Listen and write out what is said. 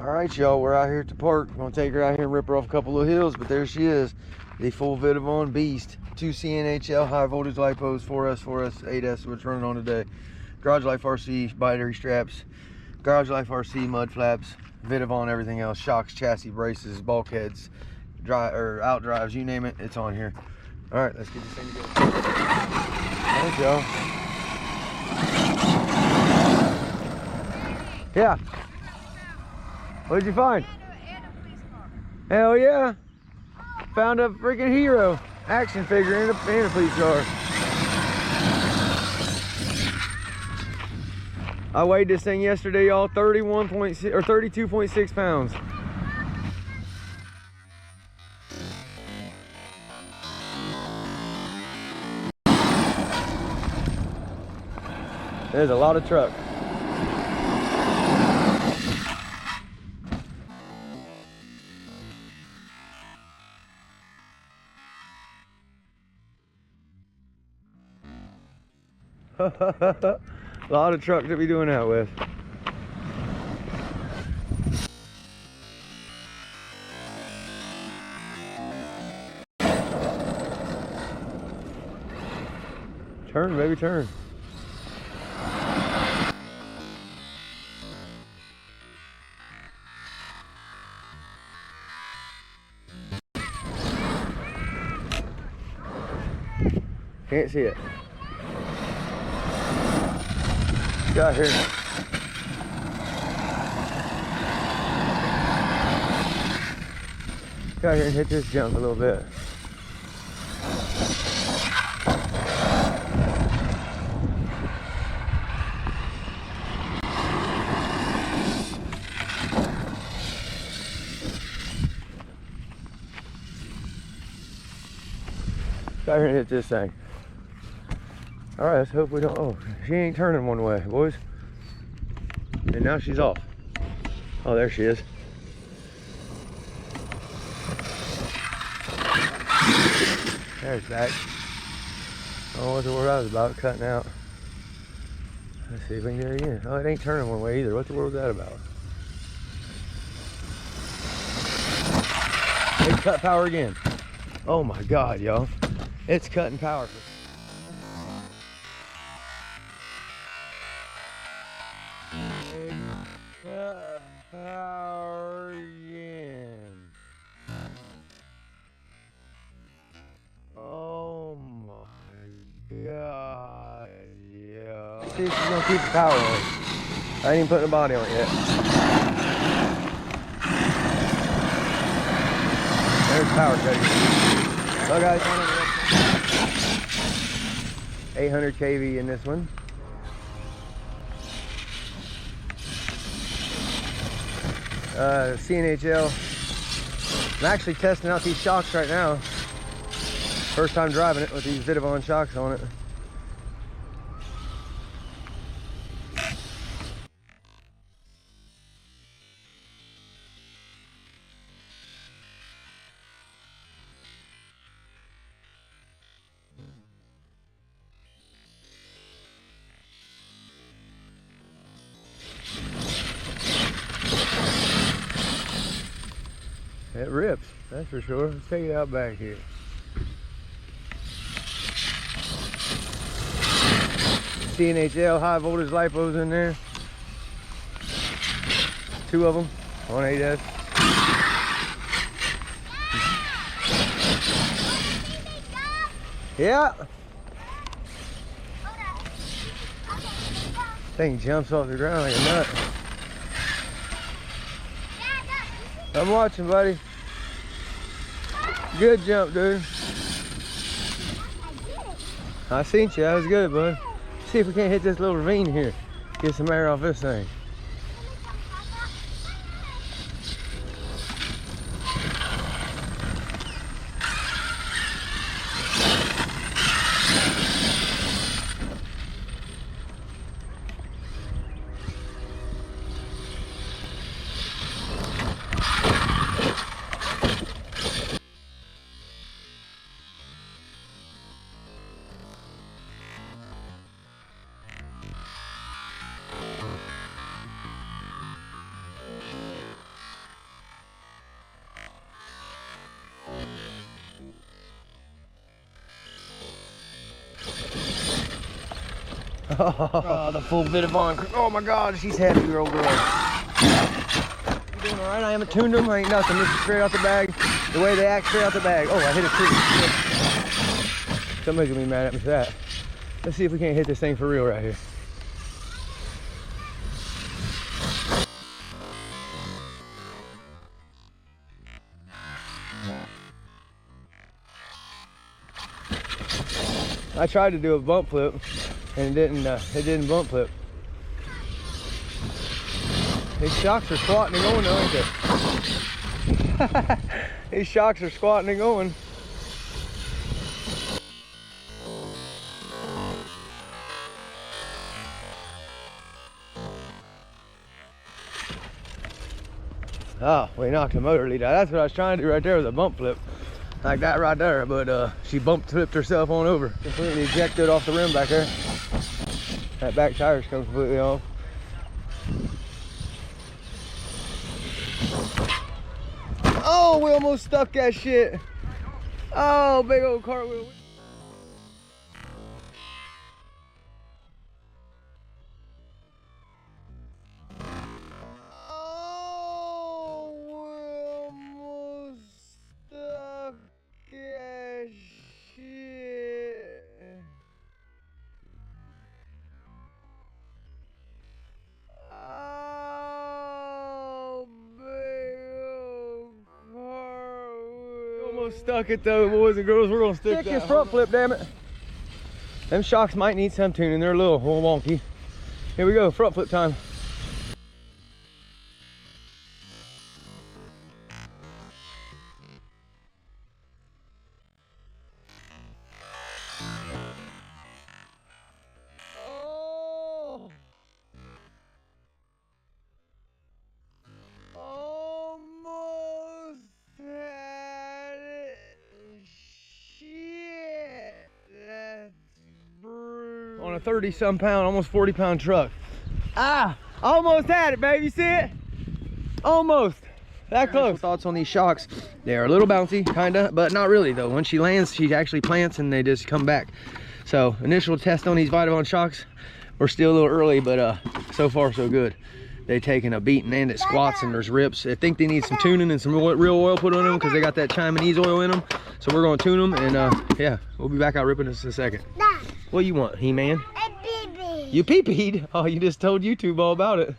All right, y'all, we're out here at the park. I'm gonna take her out here and rip her off a couple of hills, but there she is, the full VITAVON beast. 2 CNHL high voltage lipos, 4S, 8S, which running on today. Garage Life RC battery straps, Garage Life RC mud flaps, VITAVON, everything else, shocks, chassis, braces, bulkheads, out drives, you name it, it's on here. All right, let's get this thing together. Thanks, y'all. Yeah. What'd you find? Hell yeah. Found a freaking hero action figure in a police car. I weighed this thing yesterday, y'all, 31.6 or 32.6 pounds. There's a lot of truck. A lot of truck to be doing that with. Turn, baby, turn. Can't see it. Get out here. Get out here and hit this jump a little bit. Get out here and hit this thing. All right, let's hope we don't. Oh, she ain't turning one way, boys. And now she's off. Oh, there she is. There's back. I don't know what the word I was about, cutting out. Let's see if we can get it again. Oh, it ain't turning one way either. What the word was that about? It cut power again. Oh my God, y'all. It's cutting power. Power again. Oh my God, yeah. See if she's gonna keep the power on. I ain't even putting the body on it yet. There's power cutting. So guys, 800 kV in this one. CNHL. I'm actually testing out these shocks right now. First time driving it with these VITAVON shocks on it. It rips, that's for sure. Let's take it out back here. CNHL high voltage lipos in there. 2 of them on 8S. Yeah. Thing jumps off the ground like a nut. I'm watching, buddy. Good jump, dude. I seen you. That was good, bud. See if we can't hit this little ravine here. Get some air off this thing. Oh, the full VITAVON. Oh my God, she's happy, girl. You doing all right? I haven't tuned them. I ain't nothing. This is straight out the bag. The way they act, straight out the bag. Oh, I hit a tree. Somebody's gonna be mad at me for that. Let's see if we can't hit this thing for real right here. I tried to do a bump flip and it didn't bump flip. These shocks are squatting and going though, ain't they? These shocks are squatting and going. Oh, we knocked the motor lead out. That's what I was trying to do right there with a bump flip. Like that right there, but she bump flipped herself on over. Completely ejected off the rim back there. That back tire's come completely off. Oh, we almost stuck that shit. Oh, big old cartwheel. Almost stuck it though, boys and girls. We're gonna stick this front flip, damn it. Them shocks might need some tuning. They're a little wonky. Here we go, front flip time. Oh! Almost had it. Shit. That's brutal. On a 30-some pound, almost 40-pound truck. Ah! Almost had it, baby. You see it? Almost. That close. Thoughts on these shocks? They're a little bouncy, kinda, but not really though. When she lands, she actually plants and they just come back. So initial test on these VITAVON shocks, we're still a little early, but so far so good. They taking a beating and it squats and there's rips. I think they need some tuning and some real oil put on them because they got that Chinese oil in them. So we're gonna tune them and yeah, we'll be back out ripping this in a second. What you want, He-Man? You pee-peed? Oh, you just told YouTube all about it.